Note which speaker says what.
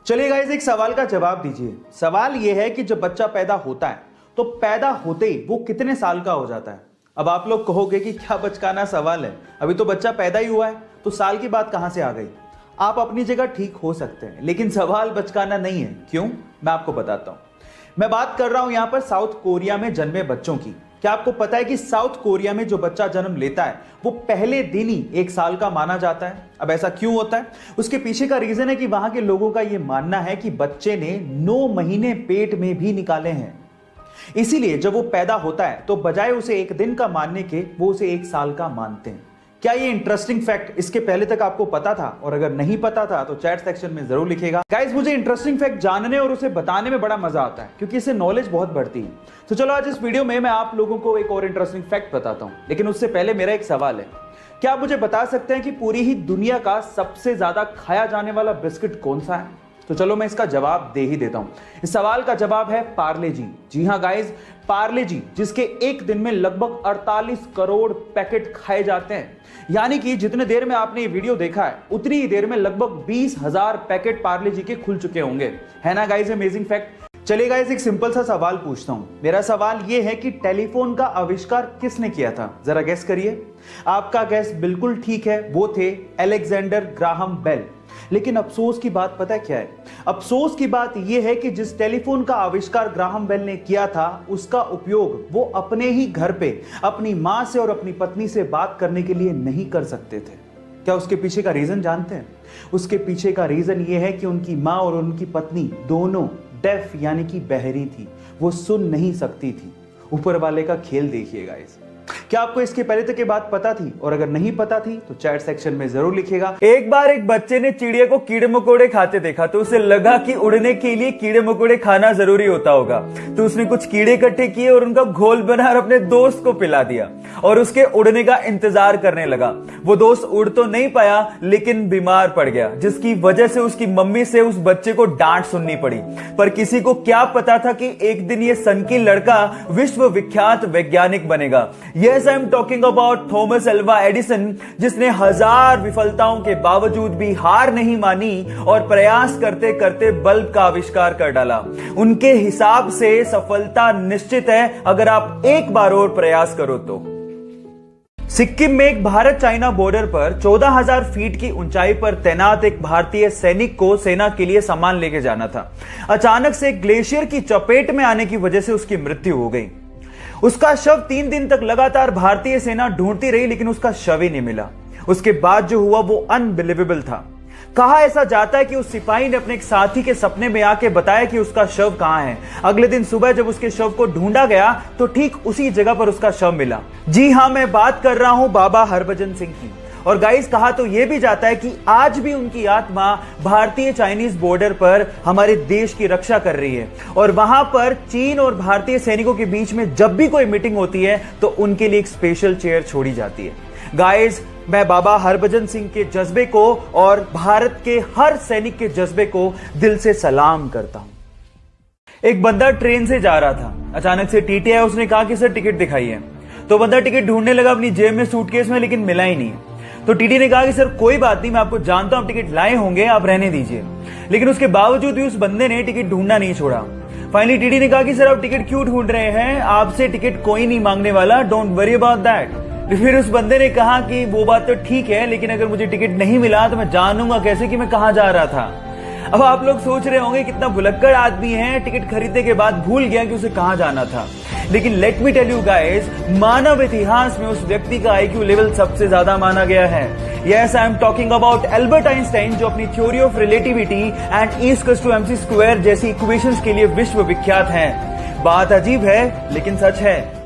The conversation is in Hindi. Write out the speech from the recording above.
Speaker 1: चलिए गाइस, एक सवाल का जवाब दीजिए। सवाल यह है कि जब बच्चा पैदा होता है तो पैदा होते ही वो कितने साल का हो जाता है। अब आप लोग कहोगे कि क्या बचकाना सवाल है, अभी तो बच्चा पैदा ही हुआ है तो साल की बात कहां से आ गई। आप अपनी जगह ठीक हो सकते हैं, लेकिन सवाल बचकाना नहीं है। क्यों, मैं आपको बताता हूं। मैं बात कर रहा हूं यहां पर साउथ कोरिया में जन्मे बच्चों की। क्या आपको पता है कि साउथ कोरिया में जो बच्चा जन्म लेता है वो पहले दिन ही 1 साल का माना जाता है। अब ऐसा क्यों होता है, उसके पीछे का रीजन है कि वहां के लोगों का यह मानना है कि बच्चे ने 9 महीने पेट में भी निकाले हैं। इसीलिए जब वो पैदा होता है तो बजाय उसे 1 दिन का मानने के वो उसे 1 साल का मानते हैं। क्या ये इंटरेस्टिंग फैक्ट इसके पहले तक आपको पता था? और अगर नहीं पता था तो चैट सेक्शन में जरूर लिखेगा। गाइस, मुझे इंटरेस्टिंग फैक्ट जानने और उसे बताने में बड़ा मजा आता है क्योंकि इससे नॉलेज बहुत बढ़ती है। तो चलो आज इस वीडियो में मैं आप लोगों को एक और इंटरेस्टिंग फैक्ट बताता हूं, लेकिन उससे पहले मेरा एक सवाल है। क्या आप मुझे बता सकते हैं कि पूरी ही दुनिया का सबसे ज्यादा खाया जाने वाला बिस्किट कौन सा है? तो चलो मैं इसका जवाब दे ही देता हूं। इस सवाल का जवाब है पार्ले जी। जी हां गाइस, पार्ले जी, जिसके एक दिन में लगभग 48 करोड़ पैकेट खाए जाते हैं। यानी कि जितने देर में आपने ये वीडियो देखा है उतनी ही देर में लगभग 20,000 पैकेट पार्ले जी के खुल चुके होंगे। है ना गाइस अमेजिंग फैक्ट। चलिए गाइस, एक सिंपल सा सवाल पूछता हूं। मेरा सवाल यह है कि टेलीफोन का आविष्कार किसने किया था? जरा गैस करिए। आपका गैस बिल्कुल ठीक है, वो थे अलेक्जेंडर ग्राहम बेल। लेकिन अफसोस की बात पता है क्या है? अफसोस की बात यह है कि जिस टेलीफोन का आविष्कार ग्राहम बेल ने किया था उसका उपयोग वो अपने ही घर पे अपनी मां से और अपनी पत्नी से बात करने के लिए नहीं कर सकते थे। क्या उसके पीछे का रीजन जानते हैं? उसके पीछे का रीजन यह है कि उनकी मां और उनकी पत्नी दोनों डेफ यानी कि बहरी थी, वो सुन नहीं सकती थी। ऊपर वाले का खेल देखिएगा। क्या आपको इसके पहले तक ये बात पता थी? और अगर नहीं पता थी तो चैट सेक्शन में जरूर लिखिएगा।
Speaker 2: एक बार एक बच्चे ने चिड़िया को कीड़े मकोड़े खाते देखा तो उसे लगा कि उड़ने के लिए कीड़े मकोड़े खाना जरूरी होता होगा। तो उसने कुछ कीड़े इकट्ठे किए और उनका घोल बनाकर अपने दोस्त को पिला दिया और उसके उड़ने का इंतजार करने लगा। वो दोस्त उड़ तो नहीं पाया लेकिन बीमार पड़ गया, जिसकी वजह से उसकी मम्मी से उस बच्चे को डांट सुननी पड़ी। पर किसी को क्या पता था कि एक दिन ये सनकी लड़का विश्व विख्यात वैज्ञानिक बनेगा। Yes, I am talking about Thomas Alva Edison, जिसने 1000 विफलताओं के बावजूद भी हार नहीं मानी और प्रयास करते करते बल्ब का आविष्कार कर डाला। उनके हिसाब से सफलता निश्चित है अगर आप एक बार और प्रयास करो तो। सिक्किम में एक भारत चाइना बॉर्डर पर 14,000 फीट की ऊंचाई पर तैनात एक भारतीय सैनिक को सेना के लिए सामान लेके जाना था। अचानक से ग्लेशियर की चपेट में आने की वजह से उसकी मृत्यु हो गई। उसका शव 3 दिन तक लगातार भारतीय सेना ढूंढती रही लेकिन उसका शव ही नहीं मिला। उसके बाद जो हुआ वो अनबिलीवेबल था। कहा ऐसा जाता है कि उस सिपाही ने अपने एक साथी के सपने में आके बताया कि उसका शव कहां है। अगले दिन सुबह जब उसके शव को ढूंढा गया तो ठीक उसी जगह पर उसका शव मिला। जी हां, मैं बात कर रहा हूं बाबा हरभजन सिंह की। और गाइस, कहा तो यह भी जाता है कि आज भी उनकी आत्मा भारतीय चाइनीज बॉर्डर पर हमारे देश की रक्षा कर रही है। और वहां पर चीन और भारतीय सैनिकों के बीच में जब भी कोई मीटिंग होती है तो उनके लिए एक स्पेशल चेयर छोड़ी जाती है। गाइस, मैं बाबा हरभजन सिंह के जज्बे को और भारत के हर सैनिक के जज्बे को दिल से सलाम करता हूं। एक बंदा ट्रेन से जा रहा था, अचानक से टीटी आया। उसने कहा कि सर टिकट दिखाइए। तो बंदा टिकट ढूंढने लगा अपनी जेब में, सूटकेस में, लेकिन मिला ही नहीं। तो टीटी ने कहा कि सर कोई बात नहीं, मैं आपको जानता हूं, टिकट लाए होंगे, आप रहने दीजिए। लेकिन उसके बावजूद भी उस बंदे ने टिकट ढूंढना नहीं छोड़ा। फाइनली टीटी ने कहा कि सर आप टिकट क्यों ढूंढ रहे हैं, आपसे टिकट कोई नहीं मांगने वाला, डोंट वरी अबाउट दैट। फिर उस बंदे ने कहा कि वो बात तो ठीक है, लेकिन अगर मुझे टिकट नहीं मिला तो मैं जानूंगा कैसे कि मैं कहां जा रहा था। अब आप लोग सोच रहे होंगे कितना भुलक्कड़ आदमी है, टिकट खरीदने के बाद भूल गया कि उसे कहां जाना था। लेकिन let me tell you guys, मानव इतिहास में उस व्यक्ति का IQ लेवल सबसे ज्यादा माना गया है। Yes, I am talking about Albert Einstein, जो अपनी theory of relativity and E=mc² जैसी इक्वेशंस के लिए विश्व विख्यात हैं। बात अजीब है लेकिन सच है।